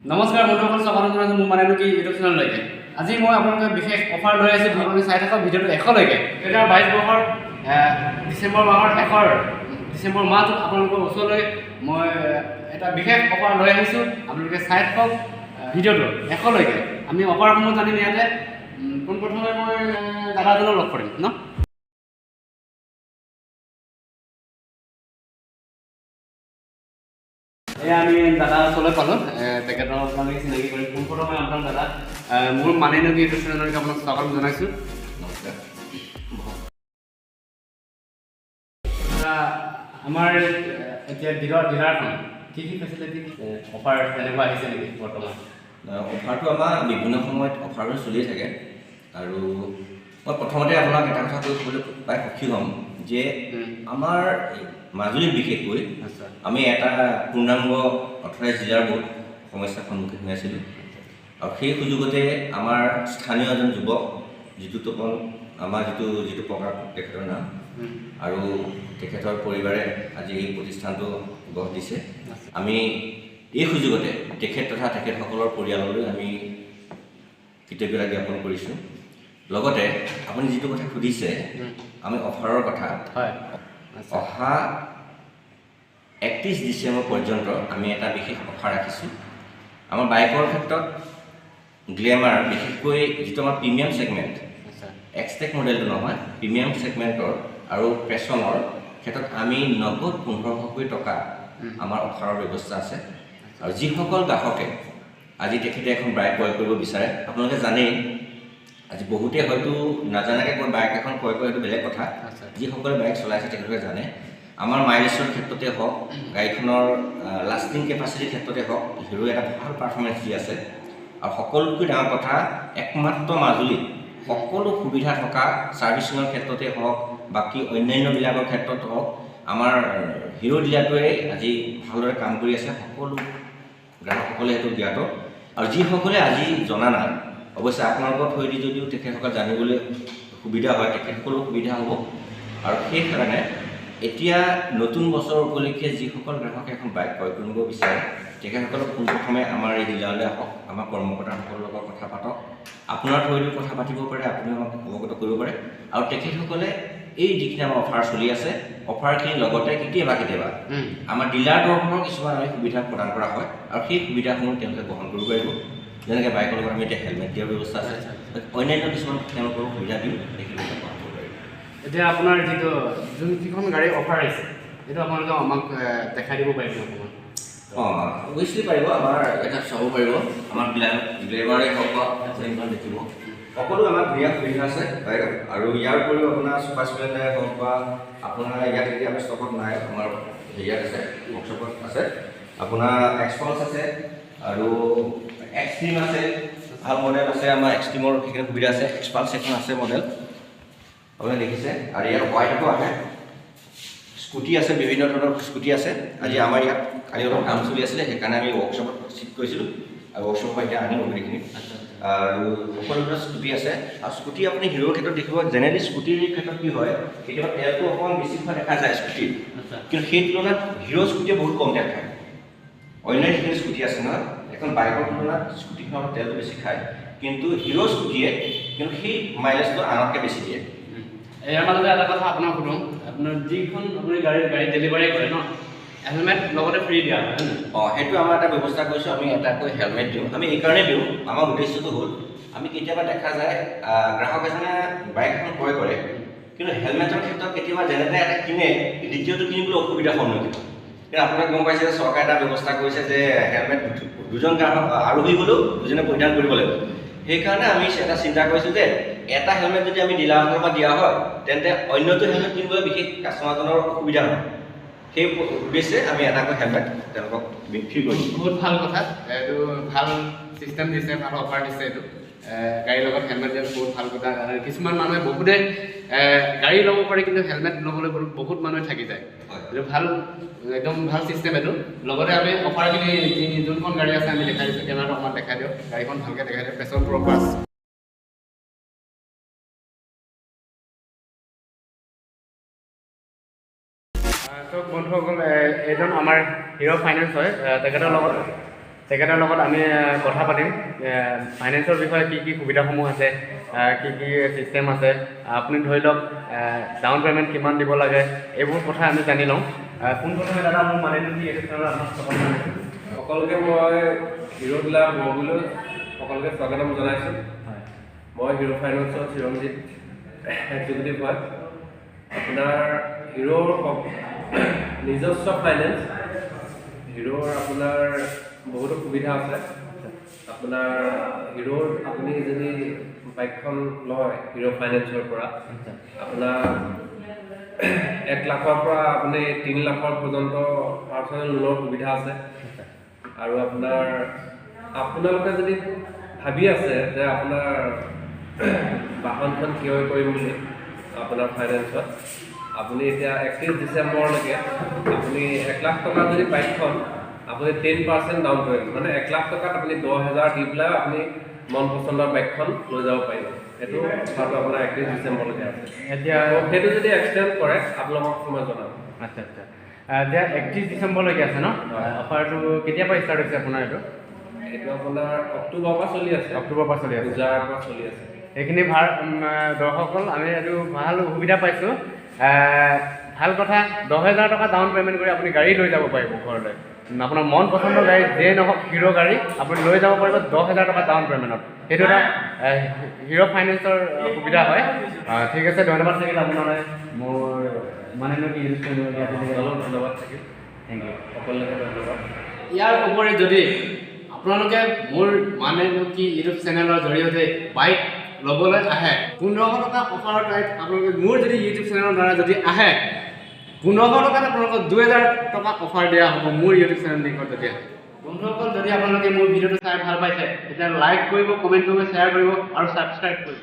নমস্কাৰ বন্ধুসকল, স্বাগতম জনাইছোঁ মোৰ মানে কি ইউটিউব চেনেললৈকে। আজি মই আপোনালোকে বিশেষ অফাৰ লৈ আছোঁ। আপোনালোকে চাই থাকক ভিডিঅ'টো 100লৈকে। 2022 বৰ্ষৰ ডিচেম্বৰ মাহৰ ডিচেম্বৰ মাহটোত আপোনালোকৰ ওচৰলৈ মই এটা বিশেষ অফাৰ লৈ আহিছোঁ। আপোনালোকে চাই থাকক ভিডিঅ'টো 100লৈকে। আমি অফাৰসমূহ জানিম ইয়াতে। পোনপ্ৰথমে মই দাদাজনক লগ কৰিম ন। এয়া আমি দাদা ওচৰলৈ পালোঁ। তেখেতৰ আপোনালোকে চিনাকি কৰিম। পোনপ্ৰথমে আপোনাৰ দাদা মোৰ মানে কি ইউটিউব চেনেললৈকে আপোনাক স্বাগতম জনাইছোঁ। নমস্কাৰ। আমাৰ এতিয়া ডিলাৰখন কি ফেচিলিটি অফাৰ তেনেকুৱা আহিছে নেকি বৰ্তমান? অফাৰটো আমাৰ বিভিন্ন সময়ত অফাৰো চলিয়ে থাকে আৰু মই প্ৰথমতে আপোনাক এটা কথা ক'বলৈ প্ৰায় সুখী হ'ম যে আমাৰ মাজুলীত বিশেষকৈ আমি এটা পূৰ্ণাংগ 28 জিলাৰ বহুত সমস্যাৰ সন্মুখীন হৈ আছিলোঁ আৰু সেই সুযোগতে আমাৰ স্থানীয় এজন যুৱক যিটো তপন আমাৰ যিটো প্ৰকাৰ তেখেতৰ নাম আৰু তেখেতৰ পৰিবাৰে আজি এই প্ৰতিষ্ঠানটো গঢ় দিছে। আমি এই সুযোগতে তেখেত তথা তেখেতসকলৰ পৰিয়াললৈ আমি কৃতজ্ঞতা জ্ঞাপন কৰিছোঁ। লগতে আপুনি যিটো কথা সুধিছে আমি অফাৰৰ কথা, অহা 31 ডিচেম্বৰ পৰ্যন্ত আমি এটা বিশেষ অফাৰ ৰাখিছোঁ। আমাৰ বাইকৰ ক্ষেত্ৰত গ্লেমাৰ, বিশেষকৈ যিটো আমাৰ প্ৰিমিয়াম ছেগমেণ্ট, এক্সটেক মডেলটো নহয়, প্ৰিমিয়াম ছেগমেণ্টৰ আৰু পেছনৰ ক্ষেত্ৰত আমি নগদ 1500 টকা আমাৰ অফাৰৰ ব্যৱস্থা আছে। আৰু যিসকল গ্ৰাহকে আজি তেখেতে এখন বাইক ক্ৰয় কৰিব বিচাৰে, আপোনালোকে জানেই আজি বহুতে হয়তো নাজানাকৈ বাইক এখন ক্ৰয় কৰে, সেইটো বেলেগ কথা। যিসকলে বাইক চলাইছে তেখেতলোকে জানে আমাৰ মাইলেজৰ ক্ষেত্ৰতে হওক, গাড়ীখনৰ লাষ্টিং কেপাচিটিৰ ক্ষেত্ৰতে হওক, হিৰো এটা ভাল পাৰফৰ্মেঞ্চ দি আছে। আৰু সকলোতকৈ ডাঙৰ কথা, একমাত্ৰ মাজুলীত সকলো সুবিধা থকা ছাৰ্ভিচিঙৰ ক্ষেত্ৰতে হওক, বাকী অন্যান্যবিলাকৰ ক্ষেত্ৰত হওক, আমাৰ হিৰো ডিলাৰটোৱে আজি ভালদৰে কাম কৰি আছে। সকলো গ্ৰাহকসকলে সেইটো জ্ঞাত আৰু যিসকলে আজি জনা নাই, অৱশ্যে আপোনালোকৰ থৈদি যদিও তেখেতসকল জানিবলৈ সুবিধা হয়, তেখেতসকলেও সুবিধা হ'ব। আৰু সেইকাৰণে এতিয়া নতুন বছৰ উপলক্ষে যিসকল গ্ৰাহকে এখন বাইক ক্ৰয় কৰিব বিচাৰে তেখেতসকলক পোনপ্ৰথমে আমাৰ এই ডিলাৰলৈ আহক, আমাৰ কৰ্মকৰ্তাসকলৰ লগত কথা পাতক। আপোনাৰ থৈদিও কথা পাতিব পাৰে, আপুনিও আমাক অৱগত কৰিব পাৰে। আৰু তেখেতসকলে এই যিখিনি আমাৰ অফাৰ চলি আছে, অফাৰখিনিৰ লগতে কেতিয়াবা আমাৰ ডিলাৰ তৰফৰ কিছুমান আমি সুবিধা প্ৰদান কৰা হয় আৰু সেই সুবিধাসমূহ তেওঁলোকে গ্ৰহণ কৰিব পাৰিব। যেনেকৈ বাইকৰ লগত আমি এতিয়া হেলমেট দিয়াৰ ব্যৱস্থা আছে, অন্যান্য কিছুমান তেওঁলোকৰ সুবিধা দিওঁ, সেইখিনি গ্ৰহণ কৰিব পাৰিব। এতিয়া আপোনাৰ যোনকেইখন গাড়ী অফাৰ আহিছে সেইটো আপোনালোকে আমাক দেখাই দিব পাৰিব অকণমান? অৱশ্যেই পাৰিব। আমাৰ এটা চাব পাৰিব, আমাৰ গ্লেমাৰে হওক বা সেইখন দেখিব, সকলো আমাৰ ধুনীয়া সুবিধা আছে বাইকত। আৰু ইয়াৰ উপৰিও আপোনাৰ ছুপাৰ স্প্লেণ্ডাৰে হওক বা আপোনাৰ ইয়াত এতিয়া আমি ষ্টকত নাই, আমাৰ হেৰিয়াত আছে, ৱৰ্কশ্বপত আছে। আপোনাৰ এক্সপালছ আছে আৰু এক্সট্ৰিম আছে, ভাল মডেল আছে। আমাৰ এক্সট্ৰিমৰ সেইখিনি সুবিধা আছে। এক্সপালছ এখন আছে মডেল, আপুনি দেখিছে। আৰু ইয়াত হোৱাইটতো আহে, স্কুটি আছে, বিভিন্ন ধৰণৰ স্কুটি আছে। আজি আমাৰ ইয়াত কালি অলপ কাম চলি আছিলে, সেইকাৰণে আমি ৱৰ্কশ্বপত চিফ্ট কৰিছিলোঁ আৰু ৱৰ্কশ্বপৰ পৰা এতিয়া আনিম গোটেইখিনি। আৰু সকলোবিলাক স্কুটি আছে। আৰু স্কুটি আপুনি হিৰোৰ ক্ষেত্ৰত দেখিব, জেনেৰেলি স্কুটিৰ ক্ষেত্ৰত কি হয়, কেতিয়াবা তেলটো অকণমান বেছি খোৱা দেখা যায় স্কুটিৰ, কিন্তু সেই তুলনাত হিৰো স্কুটিয়ে বহুত কম তেল খায়। অন্য যিখিনি স্কুটি আছে নহয়, এখন বাইকৰ তুলনাত স্কুটিখন অলপ তেলটো বেছি খায়, কিন্তু হিৰো স্কুটিয়ে কিন্তু সেই মাইলেজটো আনতকৈ বেছি দিয়ে। ইয়াৰ মাজতে এটা কথা আপোনাক সুধোঁ, আপোনাৰ যিখন আপুনি গাড়ী ডেলিভাৰী কৰে ন, হেলমেট লগতে ফ্ৰী দিয়া হয়? সেইটো আমাৰ এটা ব্যৱস্থা কৰিছোঁ। আমি এটাকৈ হেলমেট দিওঁ। আমি এইকাৰণেই দিওঁ, আমাৰ উদ্দেশ্যটো হ'ল, আমি কেতিয়াবা দেখা যায় গ্ৰাহক এজনে বাইক এখন ক্ৰয় কৰে, কিন্তু হেলমেটৰ ক্ষেত্ৰত কেতিয়াবা যেনে এটা কিনে, দ্বিতীয়টো কিনিবলৈ অসুবিধাৰ সন্মুখীন। কিন্তু আপোনাক গম পাইছে যে চৰকাৰে এটা ব্যৱস্থা কৰিছে যে হেলমেট দুজন গ্ৰাহক আৰোহী হ'লেও দুজনে পৰিধান কৰিব লাগিব। সেইকাৰণে আমি এটা চিন্তা কৰিছোঁ যে এটা হেলমেট যদি আমি ডিলাৰখনৰ পৰা দিয়া হয়, তেন্তে অন্যটো হেলমেট কিনিবলৈ বিশেষ কাষ্টমাৰজনৰ অসুবিধা নহয়। সেই উদ্দেশ্যে আমি এটাকৈ হেলমেট তেওঁলোকক ফ্ৰী কৰিছোঁ। বহুত ভাল কথা, এইটো ভাল চিষ্টেম দিছে, ভাল অফাৰ দিছে। এইটো গাড়ীৰ লগত হেলমেট দিয়াটো বহুত ভাল কথা। কিছুমান মানুহে বহুতে গাড়ী ল'ব পাৰে, কিন্তু হেলমেট ল'বলৈ বহুত মানুহে থাকি যায়। এইটো ভাল, একদম ভাল চিষ্টেম এইটো। লগতে আমি অফাৰখিনি যোনখন গাড়ী আছে আমি দেখাই দিছোঁ, কেমেৰাটো অকণমান দেখাই দিয়ক, গাড়ীখন ভালকৈ দেখাই দিয়ক। পেছন প্ৰ' প্লাছ বন্ধুসকল, এইজন আমাৰ হিৰো ফাইনেন্স হয়। তেখেতৰ লগত তেখেতৰ লগত আমি কথা পাতিম ফাইনেন্সৰ বিষয়ে কি সুবিধাসমূহ আছে, কি ছিষ্টেম আছে, আপুনি ধৰি লওক ডাউন পে'মেণ্ট কিমান দিব লাগে, এইবোৰ কথা আমি জানি লওঁ। পোনপ্ৰথমে দাদা মোৰ মানিলো কি এইটো চেনেলত আপোনাক সকলোকে মই হিৰো ডিলাৰ মগুলৈ সকলোকে স্বাগতম জনাইছোঁ। মই হিৰো ফাইনেন্সৰ চিৰঞ্জিত এক্সিকিউটিভ হয়। আপোনাৰ হিৰোৰ নিজস্ব ফাইনেন্স, হিৰোৰ আপোনাৰ বহুতো সুবিধা আছে। আপোনাৰ হিৰোৰ আপুনি যদি বাইকখন লয় হিৰো ফাইনেন্সৰ পৰা, আপোনাৰ 1 লাখৰ পৰা আপুনি 3 লাখৰ পৰ্যন্ত পাৰ্চনেল লোনৰ সুবিধা আছে। আৰু আপোনালোকে যদি ভাবি আছে যে আপোনাৰ বাহনখন ক্ৰয় কৰিম বুলি আপোনাৰ ফাইনেন্সত, আপুনি এতিয়া 31 ডিচেম্বৰলৈকে আপুনি 1 লাখ টকা যদি বাইকখন আপুনি 10% ডাউন পে'মেণ্ট, মানে 1 লাখ টকাত আপুনি 10,000 দি পেলাই আপুনি মন পচন্দৰ বাইকখন লৈ যাব পাৰিব। সেইটো কথাটো আপোনাৰ 31 ডিচেম্বৰলৈকে আছে। এতিয়া সেইটো যদি এক্সটেণ্ড কৰে আপোনালোকক মই জনাম। আচ্ছা এতিয়া 31 ডিচেম্বৰলৈকে আছে ন? অফাৰটো কেতিয়াৰ পৰা ষ্টাৰ্ট হৈছে আপোনাৰ এইটো? এইটো আপোনাৰ অক্টোবৰৰ পৰা চলি আছে। অক্টোবৰৰ পৰা চলি আছে। পূজাৰ পৰা চলি আছে। এইখিনি দৰ্শকসকল আমি এইটো ভাল সুবিধা পাইছোঁ। ভাল কথা, 10,000 টকা ডাউন পে'মেণ্ট কৰি আপুনি গাড়ী লৈ যাব পাৰিব ঘৰলৈ। আপোনাৰ মন পচন্দৰ গাড়ী যিয়ে নহওক হিৰো গাড়ী আপুনি লৈ যাব পাৰিব 10,000 টকা ডাউন পে'মেণ্টত। সেইটো এটা হিৰো ফাইনেন্সৰ সুবিধা হয়। ঠিক আছে, ধন্যবাদ থাকিল আপোনালৈ। মোৰ মানিলো কি ইউজ কৰিব ধন্যবাদ থাকিল। Thank you. সকলোকে ধন্যবাদ। ইয়াৰ উপৰি যদি আপোনালোকে মোৰ মানিলো কি ইউটিউব চেনেলৰ জৰিয়তে বাইক ল'বলৈ আহে, 1500 টকা অফাৰৰ টাইপ আপোনালোকে মোৰ যদি ইউটিউব চেনেলৰ দ্বাৰা যদি আহে, 1500 টকাত আপোনালোকক 2000 টকা অফাৰ দিয়া হ'ব মোৰ ইউটিউব চেনেল লিংকত যদি আহে। বন্ধুসকল, যদি আপোনালোকে মোৰ ভিডিঅ'টো চাই ভাল পাইছে তেতিয়া লাইক কৰিব, কমেণ্ট কৰিব, শ্বেয়াৰ কৰিব আৰু ছাবস্ক্ৰাইব কৰিব।